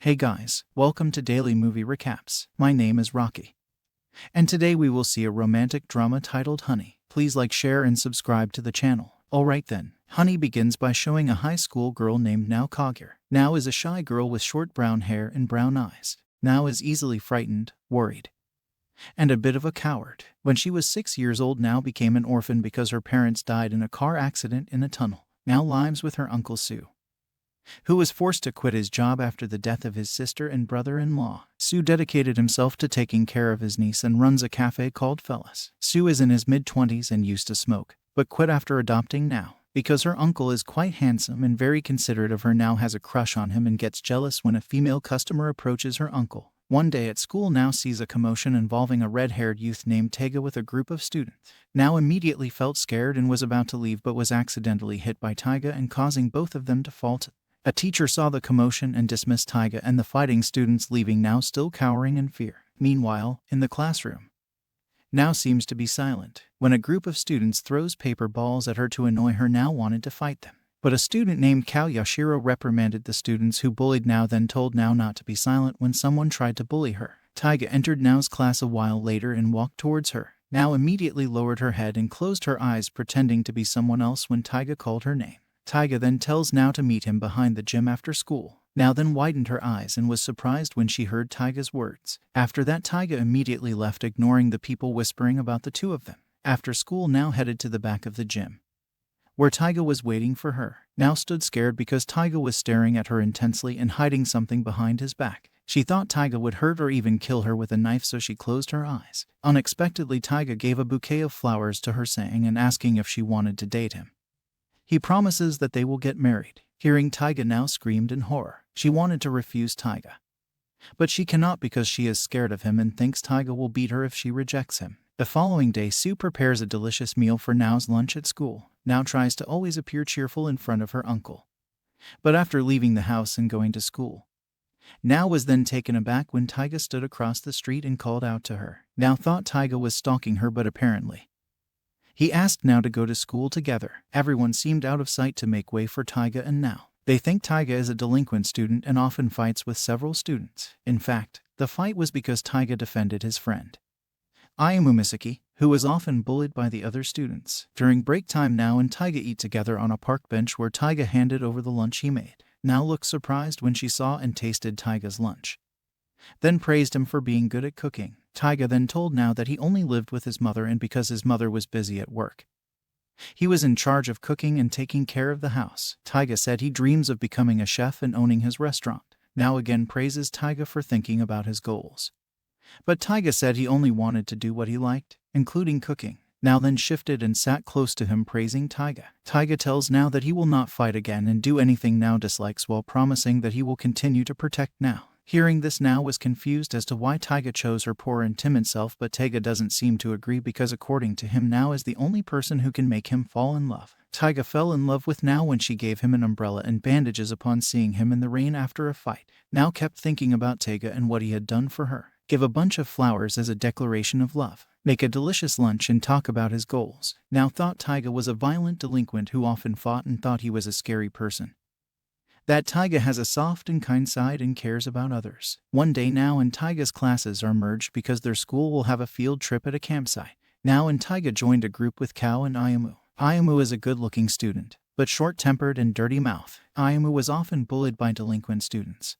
Hey guys, welcome to Daily Movie Recaps. My name is Rocky. And today we will see a romantic drama titled Honey. Please like, share, and subscribe to the channel. Alright then. Honey begins by showing a high school girl named Nao Kogure. Nao is a shy girl with short brown hair and brown eyes. Nao is easily frightened, worried, and a bit of a coward. When she was 6 years old, Nao became an orphan because her parents died in a car accident in a tunnel. Nao lives with her uncle Sue, who was forced to quit his job after the death of his sister and brother-in-law. Sue dedicated himself to taking care of his niece and runs a cafe called Fellas. Sue is in his mid-20s and used to smoke, but quit after adopting Nao. Because her uncle is quite handsome and very considerate of her, Nao has a crush on him and gets jealous when a female customer approaches her uncle. One day at school, Nao sees a commotion involving a red-haired youth named Taiga with a group of students. Nao immediately felt scared and was about to leave, but was accidentally hit by Taiga and causing both of them to fall. A teacher saw the commotion and dismissed Taiga and the fighting students, leaving Nao still cowering in fear. Meanwhile, in the classroom, Nao seems to be silent. When a group of students throws paper balls at her to annoy her, Nao wanted to fight them. But a student named Kao Yashiro reprimanded the students who bullied Nao, then told Nao not to be silent when someone tried to bully her. Taiga entered Nao's class a while later and walked towards her. Nao immediately lowered her head and closed her eyes, pretending to be someone else when Taiga called her name. Taiga then tells Nao to meet him behind the gym after school. Nao then widened her eyes and was surprised when she heard Taiga's words. After that, Taiga immediately left, ignoring the people whispering about the two of them. After school, Nao headed to the back of the gym, where Taiga was waiting for her. Nao stood scared because Taiga was staring at her intensely and hiding something behind his back. She thought Taiga would hurt or even kill her with a knife, so she closed her eyes. Unexpectedly, Taiga gave a bouquet of flowers to her, saying and asking if she wanted to date him. He promises that they will get married. Hearing Taiga, Nao screamed in horror. She wanted to refuse Taiga, but she cannot because she is scared of him and thinks Taiga will beat her if she rejects him. The following day, Sue prepares a delicious meal for Nao's lunch at school. Nao tries to always appear cheerful in front of her uncle, but after leaving the house and going to school, Nao was then taken aback when Taiga stood across the street and called out to her. Nao thought Taiga was stalking her, but apparently he asked Nao to go to school together. Everyone seemed out of sight to make way for Taiga and Nao. They think Taiga is a delinquent student and often fights with several students. In fact, the fight was because Taiga defended his friend Ayumu Misaki, who was often bullied by the other students. During break time, Nao and Taiga eat together on a park bench where Taiga handed over the lunch he made. Nao looked surprised when she saw and tasted Taiga's lunch, then praised him for being good at cooking. Taiga then told Nao that he only lived with his mother, and because his mother was busy at work, he was in charge of cooking and taking care of the house. Taiga said he dreams of becoming a chef and owning his restaurant. Nao again praises Taiga for thinking about his goals, but Taiga said he only wanted to do what he liked, including cooking. Nao then shifted and sat close to him, praising Taiga. Taiga tells Nao that he will not fight again and do anything Nao dislikes, while promising that he will continue to protect Nao. Hearing this, Nao was confused as to why Taiga chose her poor and timid self, but Taiga doesn't seem to agree because according to him, Nao is the only person who can make him fall in love. Taiga fell in love with Nao when she gave him an umbrella and bandages upon seeing him in the rain after a fight. Nao kept thinking about Taiga and what he had done for her. Give a bunch of flowers as a declaration of love. Make a delicious lunch and talk about his goals. Nao thought Taiga was a violent delinquent who often fought and thought he was a scary person. That Taiga has a soft and kind side and cares about others. One day, Nao and Taiga's classes are merged because their school will have a field trip at a campsite. Nao and Taiga joined a group with Kao and Ayumu. Ayumu is a good-looking student, but short-tempered and dirty mouth. Ayumu was often bullied by delinquent students.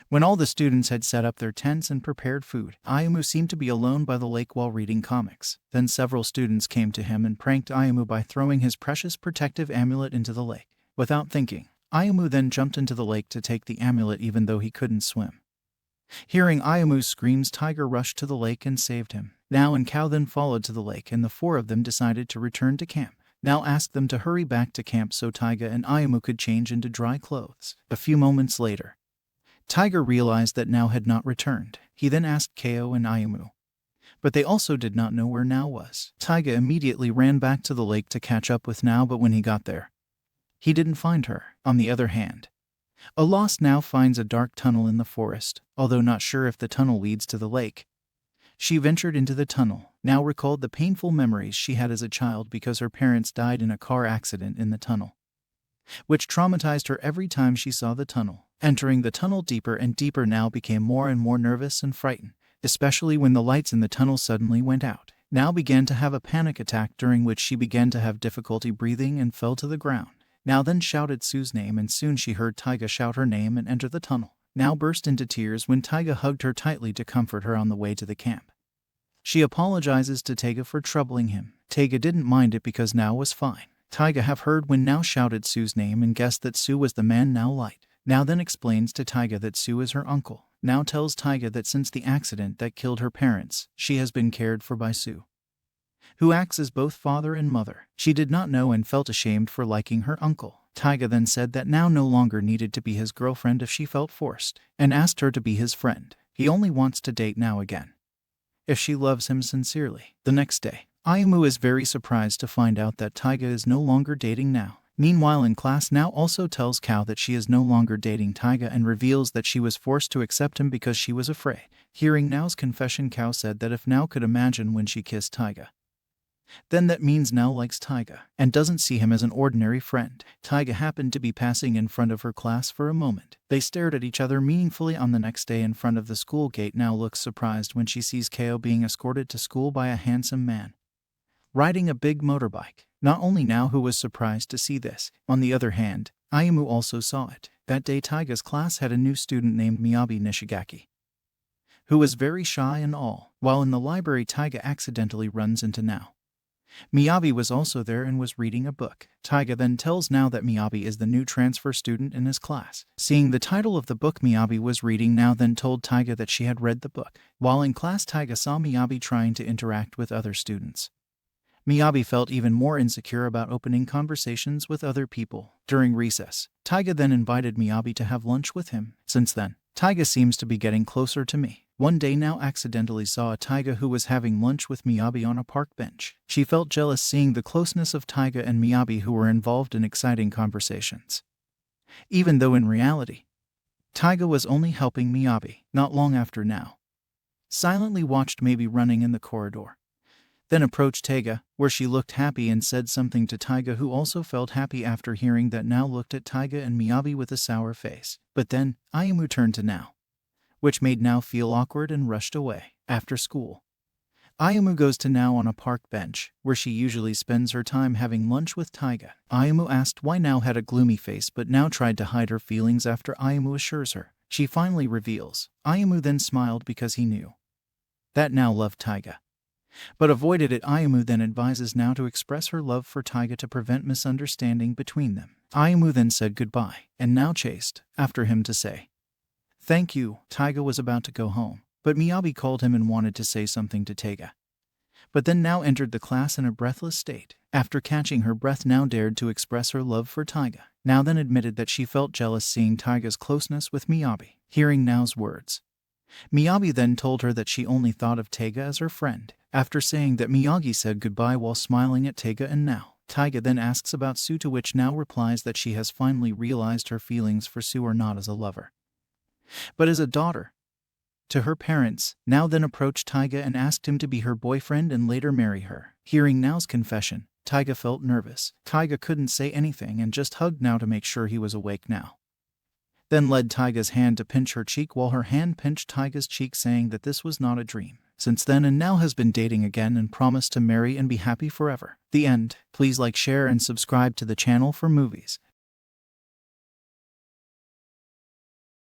When all the students had set up their tents and prepared food, Ayumu seemed to be alone by the lake while reading comics. Then several students came to him and pranked Ayumu by throwing his precious protective amulet into the lake. Without thinking, Ayumu then jumped into the lake to take the amulet even though he couldn't swim. Hearing Ayumu's screams, Taiga rushed to the lake and saved him. Nao and Kao then followed to the lake, and the four of them decided to return to camp. Nao asked them to hurry back to camp so Taiga and Ayumu could change into dry clothes. A few moments later, Taiga realized that Nao had not returned. He then asked Kao and Ayumu, but they also did not know where Nao was. Taiga immediately ran back to the lake to catch up with Nao, but when he got there, he didn't find her. On the other hand, a lost Nao finds a dark tunnel in the forest. Although not sure if the tunnel leads to the lake, she ventured into the tunnel. Nao recalled the painful memories she had as a child because her parents died in a car accident in the tunnel. which traumatized her every time she saw the tunnel. Entering the tunnel deeper and deeper now became more and more nervous and frightened, especially when the lights in the tunnel suddenly went out. Now began to have a panic attack during which she began to have difficulty breathing and fell to the ground. Now then shouted Sue's name, and soon she heard Taiga shout her name and enter the tunnel. Now burst into tears when Taiga hugged her tightly to comfort her on the way to the camp. She apologizes to Taiga for troubling him. Taiga didn't mind it because Now was fine. Taiga have heard when Now shouted Sue's name and guessed that Sue was the man Now liked. Now then explains to Taiga that Sue is her uncle. Now tells Taiga that since the accident that killed her parents, she has been cared for by Sue, who acts as both father and mother. She did not know and felt ashamed for liking her uncle. Taiga then said that Now no longer needed to be his girlfriend if she felt forced, and asked her to be his friend. He only wants to date Now again if she loves him sincerely. The next day, Ayumu is very surprised to find out that Taiga is no longer dating Now. Meanwhile in class, Now also tells Kao that she is no longer dating Taiga and reveals that she was forced to accept him because she was afraid. Hearing Nao's confession, Kao said that if Nao could imagine when she kissed Taiga, then that means Nao likes Taiga and doesn't see him as an ordinary friend. Taiga happened to be passing in front of her class for a moment. They stared at each other meaningfully. On the next day in front of the school gate, Nao looks surprised when she sees Kao being escorted to school by a handsome man riding a big motorbike. Not only Nao who was surprised to see this, on the other hand, Ayumu also saw it. That day Taiga's class had a new student named Miyabi Nishigaki, who was very shy and all. While in the library, Taiga accidentally runs into Nao. Miyabi was also there and was reading a book. Taiga then tells Nao that Miyabi is the new transfer student in his class. Seeing the title of the book Miyabi was reading, Nao then told Taiga that she had read the book. While in class, Taiga saw Miyabi trying to interact with other students. Miyabi felt even more insecure about opening conversations with other people. During recess, Taiga then invited Miyabi to have lunch with him. Since then, Taiga seems to be getting closer to me. One day Nao accidentally saw a Taiga who was having lunch with Miyabi on a park bench. She felt jealous seeing the closeness of Taiga and Miyabi, who were involved in exciting conversations, even though in reality, Taiga was only helping Miyabi. Not long after, Nao silently watched Miyabi running in the corridor, then approached Taiga, where she looked happy and said something to Taiga, who also felt happy after hearing that. Nao looked at Taiga and Miyabi with a sour face. But then, Ayumu turned to Nao, which made Nao feel awkward and rushed away. After school, Ayumu goes to Nao on a park bench, where she usually spends her time having lunch with Taiga. Ayumu asked why Nao had a gloomy face, but Nao tried to hide her feelings. After Ayumu assures her, she finally reveals. Ayumu then smiled because he knew that Nao loved Taiga, but avoided it. Ayumu then advises Nao to express her love for Taiga to prevent misunderstanding between them. Ayumu then said goodbye, and Nao chased after him to say thank you. Taiga was about to go home, but Miyabi called him and wanted to say something to Taiga. But then Nao entered the class in a breathless state. After catching her breath, Nao dared to express her love for Taiga. Nao then admitted that she felt jealous seeing Taiga's closeness with Miyabi. Hearing Nao's words, Miyabi then told her that she only thought of Taiga as her friend. After saying that, Miyagi said goodbye while smiling at Taiga and Nao. Taiga then asks about Sue, to which Nao replies that she has finally realized her feelings for Sue are not as a lover, but as a daughter to her parents. Nao then approached Taiga and asked him to be her boyfriend and later marry her. Hearing Nao's confession, Taiga felt nervous. Taiga couldn't say anything and just hugged Nao to make sure he was awake. Nao then led Taiga's hand to pinch her cheek while her hand pinched Taiga's cheek, saying that this was not a dream. Since then, and Nao has been dating again and promised to marry and be happy forever. The end. Please like, share, and subscribe to the channel for movies.